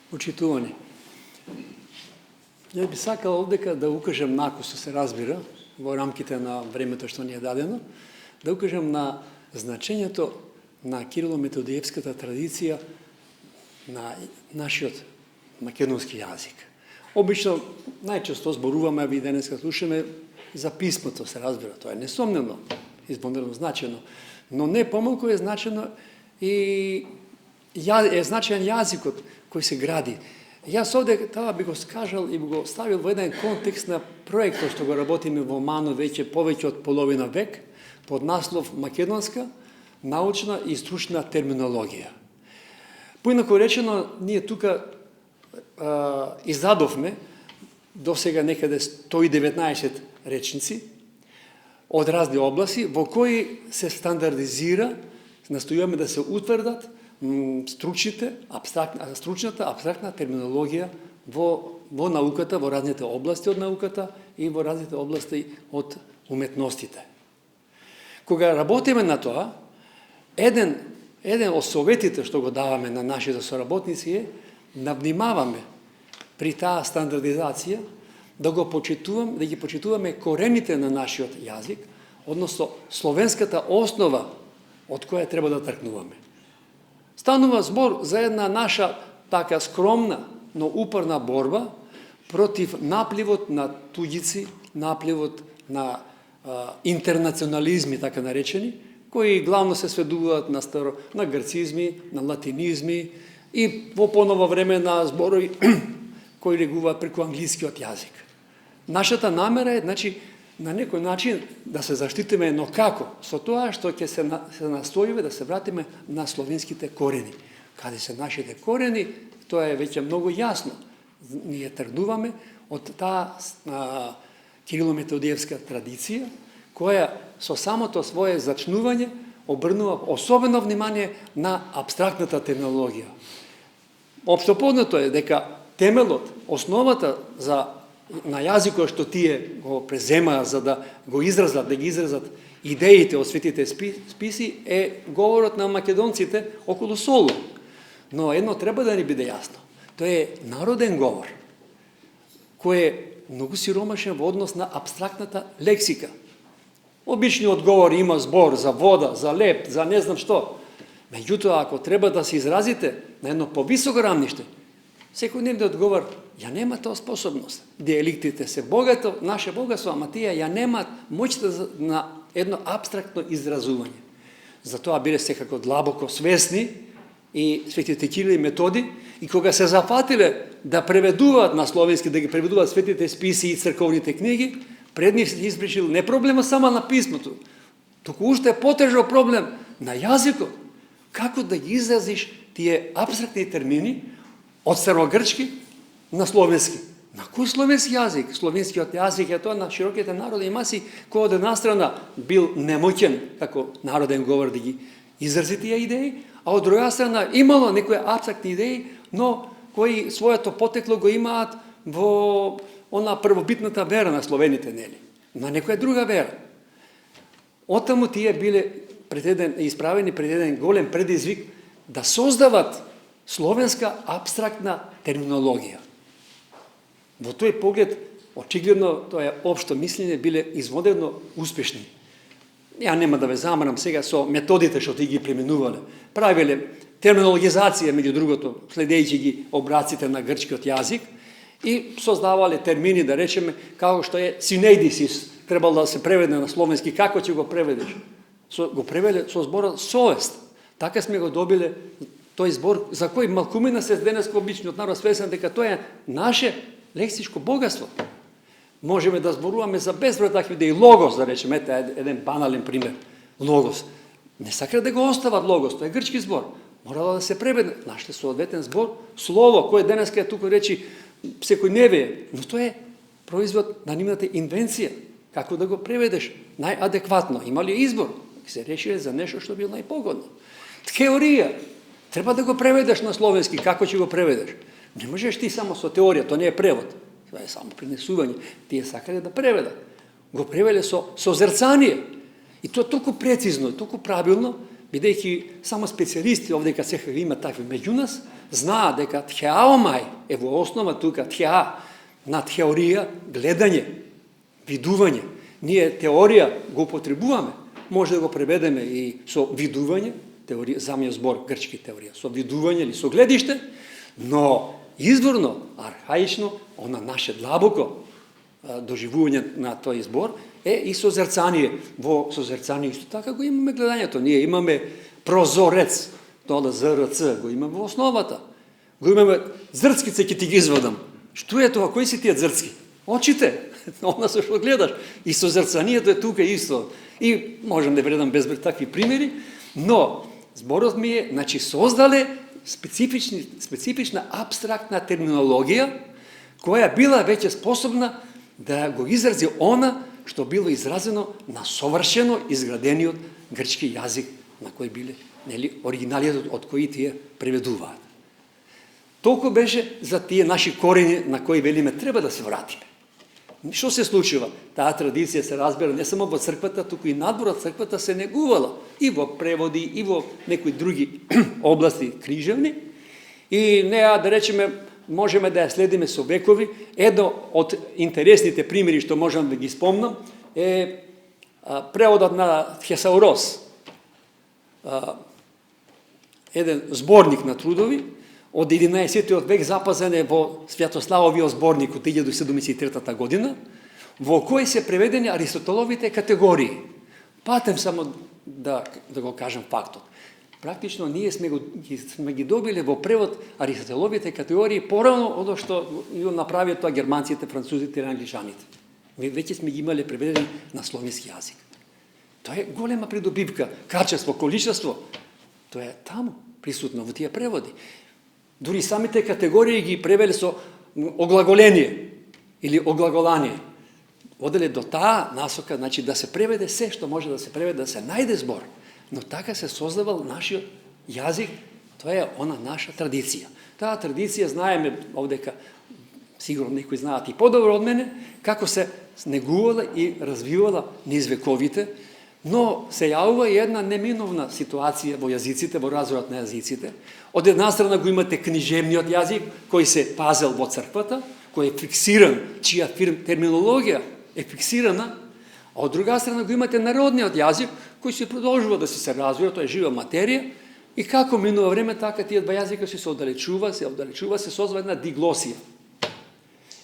Почитување. Ја би сакал овдека да укажем на, ако се разбира, во рамките на времето што ни е дадено, да укажем на значењето на Кирило-Методиевската традиција на нашиот македонски јазик. Обично, најчесто зборуваме, а ви денеска слушаме за писмото, се разбира, тоа е несомнено, извонредно значено, но не помалку е значено и е значен јазикот кој се гради. Јас овде тоа би го скажал и би го ставил во еден контекст на проектот што го работиме во МАНО веќе повеќе од половина век, под наслов Македонска научна и стручна терминологија. Поинаку речено, ние тука издадовме до сега некаде 119 речници од разни области, во кои се стандардизира, настојуваме да се утврдат стручната, абстрактна терминологија во науката, во разните области од науката и во разните области од уметностите. Кога работиме на тоа, еден од советите што го даваме на нашите соработници е да внимаваме при таа стандардизација да ги почитуваме корените на нашиот јазик, односно словенската основа од која треба да тргнуваме. Станува збор за една наша така скромна, но упорна борба против напливот на туѓици, напливот на интернационализми, така наречени, кои главно се сведуваат на грцизми, на латинизми и во поново време на зборови кои регуваат преку англискиот јазик. Нашата намера е, значи, на некој начин да се заштитиме, но како? Со тоа што ќе се настојува да се вратиме на словенските корени. Каде се нашите корени, тоа е веќе многу јасно. Ние тргнуваме од таа Кирило-Методиевска традиција, која со самото свое зачнување обрнува особено внимание на абстрактната терминологија. Општо познато е дека темелот, основата на јазикот што тие го преземаа за да го изразат, да ги изразат идеите од светите списи е говорот на македонците околу Солун. Но едно треба да ни биде јасно. Тоа е народен говор, кој е многу сиромашен во однос на абстрактната лексика. Обичниот говор има збор за вода, за леп, за не знам што. Меѓутоа, ако треба да се изразите на едно повисоко рамниште, секојдневниот говор ја нема тоа способност. Диалектите се богато, наше богатство, ама тие ја немаат моќта на едно абстрактно изразување. Затоа биле секако длабоко свесни и светите Кирил и Методи, и кога се зафатиле да преведуваат на словенски, да ги преведуваат светите списи и црковните книги, пред нив се испричил не проблема само на писмото, туку уште потежок проблем на јазикот. Како да ги изразиш тие абстрактни термини од старогрчки на словенски? На кој словенски јазик? Словенскиот јазик е тоа на широките народни маси, кој од една страна бил немоќен како народен говор да ги изрази тие идеи, а од друга страна имало некои абстрактни идеи, но кои своето потекло го имаат во она првобитната вера на словените, нели? На некоја друга вера. Оттаму тие биле исправени пред еден голем предизвик да создават словенска абстрактна терминологија. Во тој поглед, очигледно, тоа е општо мислење, биле изводено успешни. Ја нема да ве замарам сега со методите што ти ги применувале. Правиле терминологизација, меѓу другото, следејќи ги обраците на грчкиот јазик и создавале термини, да речеме, како што е синеидисис, требало да се преведе на словенски. Како ќе го преведеш? Го превеле со зборот совест. Така сме го добиле тој збор, за кој малкумина се денеска обичниот народ свесен дека тоа е наше лексичко богатство. Можеме да зборуваме за безброј такви идеи. Логос, да речеме, ете еден банален пример. Логос. Не сакат да го остават логос, тоа е грчки збор. Морало да се преведе. Наште соодветен збор, слово, кој денеска е тука речи секој неве, но тоа е производ на нивната инвенција. Како да го преведеш најадекватно? Има ли избор? Се решиле за нешто што било најпогодно. Теорија. Треба да го преведеш на словенски. Како ќе го преведеш? Не можеш ти само со теорија, тоа не е превод. Тоа е само принесување. Тие сакале да преведат. Го превеле со зрцание. И тоа толку прецизно, толку правилно, бидејќи само специјалисти овде кај сега има такви меѓу нас, знаа дека тхеаомај е во основа тука тхеа на теорија, гледање, видување. Ние теорија го употребуваме, може да го преведеме и со видување, теорија, замиот збор грчки теорија, со видување или со гледиште, но изворно, архаично, она наше длабоко доживување на тој збор е и созерцание. Во созерцание исто така го имаме гледањето. Ние имаме прозорец, тоа ЗРЦ, го имаме во основата. Го имаме зрцкице, ќе ти ги извадам. Што е тоа? Кои си тие зрцки? Очите. Она се што гледаш. И созерцанието е тука исто. И можам да вредам безброй такви примери, но зборот ми е, значи, создале специфична абстрактна терминологија, која била веќе способна да го изрази она што било изразено на совршено изградениот грчки јазик на кој биле, нели, оригиналиот од кои тие преведуваат. Толку беше за тие наши корени на кои велиме треба да се вратиме. Што се случува? Таа традиција се разбира не само во црквата, туку и надвор од црквата се негувала и во преводи, и во некои други области крижевни. И неа, да речеме, можеме да ја следиме со векови. Едно од интересните примери што можам да ги спомнам е преводот на Хесаурос. Еден зборник на трудови од 11 век запазен е во Свјатославовиот зборник од 1703 година, во кој се преведени Аристотеловите категории. Патем само да го кажам фактот. Практично ние сме ги добиле во превод Аристотеловите категории порано од што го направија тоа германците, французите и англичаните. Веќе сме ги имале преведени на словенски јазик. Тоа е голема придобивка, качество, количество. Тоа е таму присутно во тие преводи. Дури самите категории ги превеле со оглаголение или оглаголание. Оделе до таа насока, значи да се преведе се што може да се преведе, да се најде збор. Но така се создавал нашиот јазик, тоа е она наша традиција. Таа традиција знаеме овдека, сигурно некои знаат и подобро од мене, како се негувала и развивала низ вековите, но се јавува и една неминовна ситуација во јазиците, во развојот на јазиците. Од една страна го имате книжевниот јазик, кој се пазел во црквата, кој е фиксиран, чија терминологија е фиксирана, а од друга страна го имате народниот јазик, кој се продолжува да се развива, тоа е жива материја, и како минува време, така тие два јазика се оддалечува, се создава една диглосија.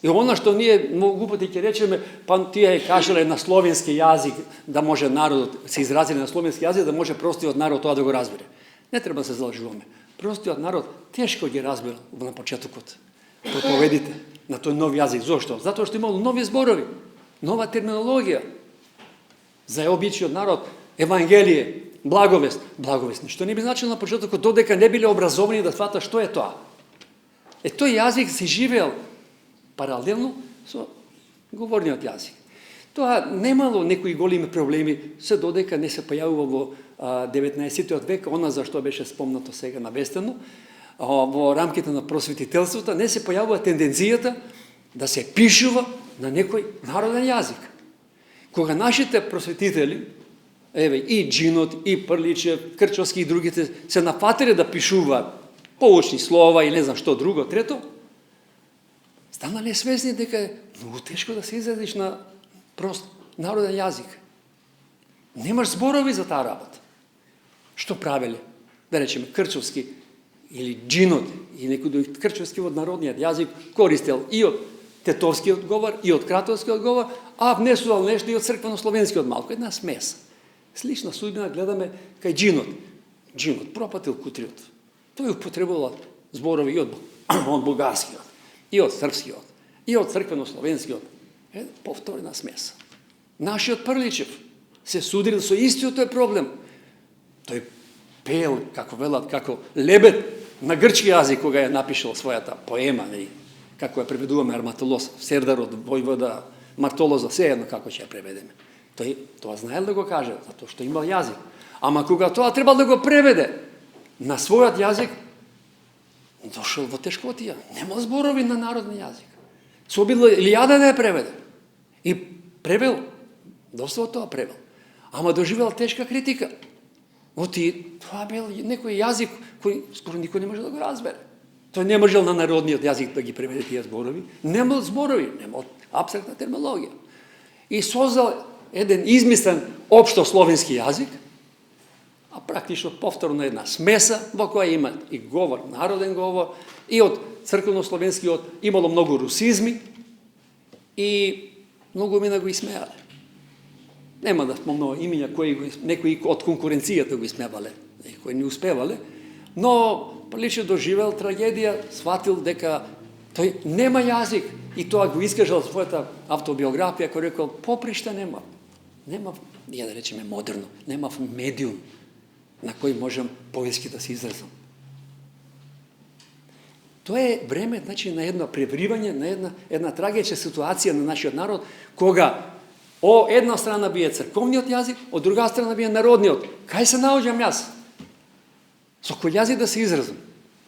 И она што ние многу пати ќе речеме, па тие кажале на словенски јазик, да може народот, се изразили на словенски јазик, да може простиот народ тоа да го разбере. Не треба да се залажуваме. Простиот народ тешко ги разбира на почетокот проповедите на тој нов јазик. Зошто? Затоа што имало нови зборови, нова терминологија. За обичниот народ евангелие, благовест, ништо не би значило на почетокот додека не биле образовани да сватат што е тоа. Тој јазик се живеел паралелно со говорниот јазик. Тоа немало некои големи проблеми, се додека не се појавува во 19 век, она за што беше спомнато сега навестено, во рамките на просветителството, не се појавува тенденцијата да се пишува на некој народен јазик. Кога нашите просветители, и Джинот, и Прличев, Крчовски и другите, се нафатиле да пишуваат поучни слова и не знам што друго, трето, станале свесни дека е многу тешко да се изразиш на прост народен јазик. Немаш зборови за таа работа. Што правеле? Да речеме, Крчовски или Джинот и некој друг Крчовски од народниот јазик користел и од тетовскиот говор, и од кратовскиот говор, а внесувал нешто и од црквено-словенскиот малку. Една смеса. Слична судбина гледаме кај Джинот. Джинот пропатил кутриот. Тој употребувал зборови и од бугарскиот, и од српскиот, и од црквено-словенскиот. Повторена смеса. Нашиот Прличев се судил со истиот тој проблем. Тој пеел, како велат, како лебед на грчки јазик, кога ја напишал својата поема, како ја преведуваме Арматолос, Сердарот, Војвода, Мартолоза, сеедно како ќе ја преведеме. Тој тоа знаел да го каже, затоа што имал јазик. Ама кога тоа требал да го преведе на својот јазик, дошол во тешкотија. Немал зборови на народен јазик. Се обидло илјада да ја преведе. И превел, доста од тоа превел. Ама доживел тешка критика. Тоа бил некој јазик кој скоро никој не може да го разбере. Тој не можел на народниот јазик да ги преведе тие зборови. Немал зборови, немал апстрактна терминологија. И создал еден измислен општо словенски јазик, а практично повторно една смеса во која има и говор, народен говор, и од црковно-словенскиот имало многу русизми и многу имена го исмеале. Нема да спомнувам имиња некои од конкуренцијата го исмевале, некои не успевале, но прилично доживел трагедија, сватил дека тој нема јазик и тоа го искажал својата автобиографија, кој рекол попришта нема. Нема, ја да речеме модерно, нема медиум на кој можам поески да се изразам. Тоа е време, значи, на едно превривање, на една трагична ситуација на нашиот народ, кога една страна бие црковниот јазик, од друга страна бие народниот. Кај се наоѓам јас? Со кој јазик да се изразам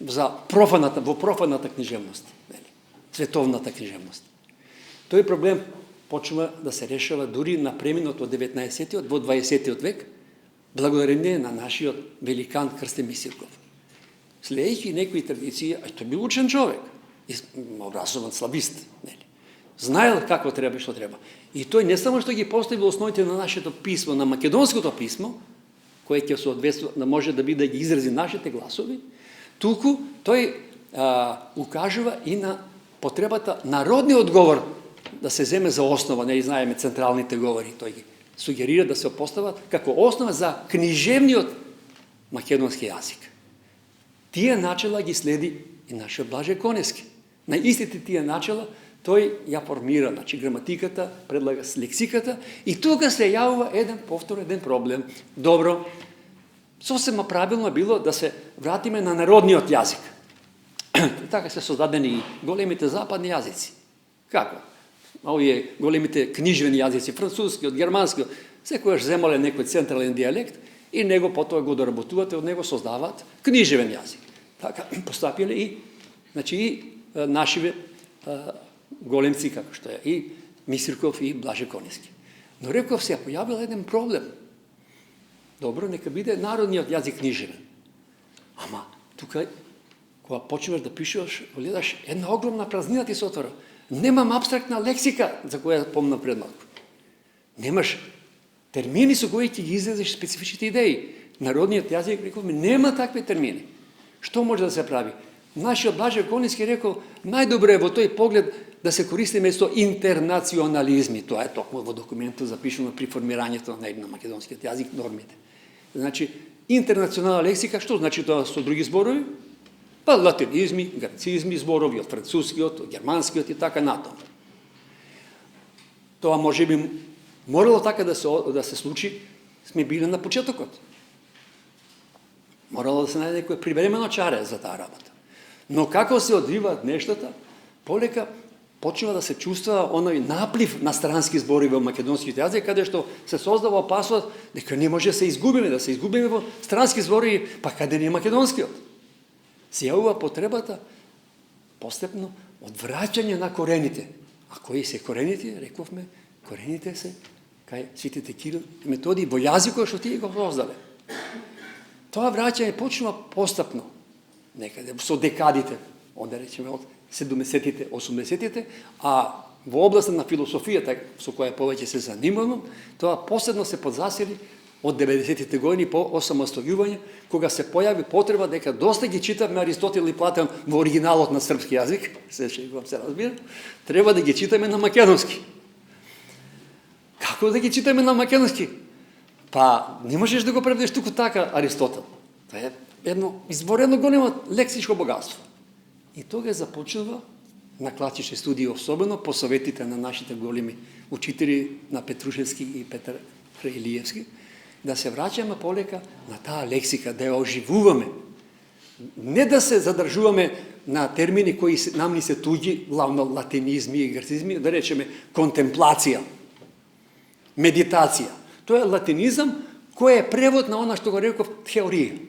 во профаната книжевност, световната книжевност. Тој проблем почнува да се решава дури на преминот од 19-тиот во 20-тиот век, благодарение на нашиот великан Крстен Мисирков. Следејќи некои традиции, тој бил учен човек, образован славист, знаел како треба и што треба. И тој не само што ги поставил основите на нашето писмо, на македонското писмо, кое ќе соодветства, може да биде да ги изрази нашите гласови, туку тој укажува и на потребата народниот говор да се земе за основа, не знаеме централните говори, тој ги сугерира да се постават како основа за книжевниот македонски јазик. Тие начала ги следи и нашиот Блаже Конески. На истите тие начала тој ја формира, значи граматиката, предлага лексиката и тука се јавува еден проблем. Добро, сосема правилно било да се вратиме на народниот јазик. Така се создадени и големите западни јазици. Како? Овие големите книжвени јазици, францускиот, германскиот, секојаш земале некој централен дијалект и него потоа го доработувате, од него создаваат книжевен јазик. Така постапиле и, значи, и нашиве големци, како што е и Мисирков и Блаже Конески. Но реков се појавил еден проблем. Добро, нека биде народниот јазик книжевен. Ама, тука, кога почнуваш да пишуваш, гледаш една огромна празнина ти се отвора. Немам абстрактна лексика, за која помнам пред малку. Немаш термини со кои ќе ги изразиш специфичните идеи. Народниот јазик, рековме, нема такви термини. Што може да се прави? Нашиот Блаже Конески рекол, најдобре е во тој поглед да се користи место интернационализми. Тоа е токму во документот запишано при формирањето на македонскиот јазик, нормите. Значи, интернационална лексика, што значи тоа со други зборови? Па латинизми, грецизми, зборови од францускиот, од германскиот и така натаму. Тоа може би морало така да се случи, сме били на почетокот. Морало да се најде некој привремено чаре за таа работа. Но како се одвиваат нештата, полека почнува да се чувствува оној наплив на странски зборови во македонскиот јазик, каде што се создава опасност дека не може да се изгубиме во странски зборови, па каде не е македонскиот. Се јавува потребата постепно од враќање на корените. А кои се корените? Рековме, корените се кај светите Кирил и Методий во јазикот што тие го создале. Тоа враќање почнува постапно, некаде со декадите, да речеме од 70-тите, 80-тите, а во областа на философијата, со која повеќе се занимавам, тоа посебно се подзасили од 90-тите години по осамостојување, кога се појави потреба дека доста ги читаме Аристотел и Платон во оригиналот на српски јазик, се разбира, треба да ги читаме на македонски. Како да ги читаме на македонски? Па, не можеш да го преведеш туку така Аристотел. Тоа е едно изворено големо лексичко богатство. И тога започнува на класични студии, особено по советите на нашите големи учители на Петрушевски и Петар Илиевски, да се враќаме полека на таа лексика, да ја оживуваме. Не да се задржуваме на термини кои нам ни се туѓи, главно латинизми и грецизми, да речеме контемплација, медитација. Тоа е латинизам кој е превод на она што го реков теорија.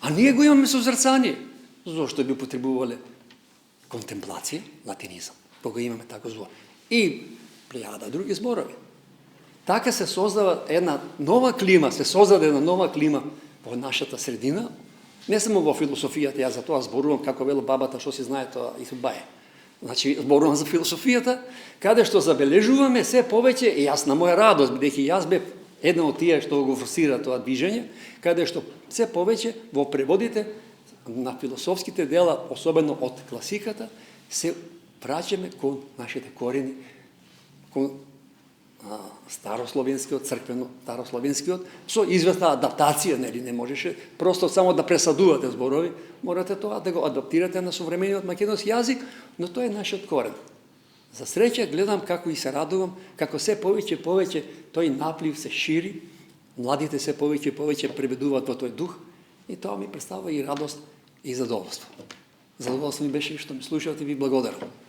А ние го имаме со зрцание. Зошто би потребувале контемплација, латинизам, кога имаме тако збор. И плејада други зборови. Така се создава една нова клима во нашата средина, Не само во философијата, ја за тоа зборувам, како вело бабата, што се знае тоа и бае. Значи, зборувам за философијата, каде што забележуваме се повеќе, и јас на моја радост, бидејќи јас бев една од тие што го форсира тоа движење, каде што се повеќе во преводите на философските дела, особено од класиката, се враќаме кон нашите корени, кон старословенскиот, црквено старословенскиот, со известна адаптација, нели, не можеше просто само да пресадувате зборови, морате тоа да го адаптирате на современиот македонски јазик, но тоа е нашиот корен. За среќа гледам како и се радувам, како се повеќе тој наплив се шири, младите се повеќе преведуваат во тој дух, и тоа ми представува и радост и задоволство. Задоволство ми беше што ме слушате и ви благодарам.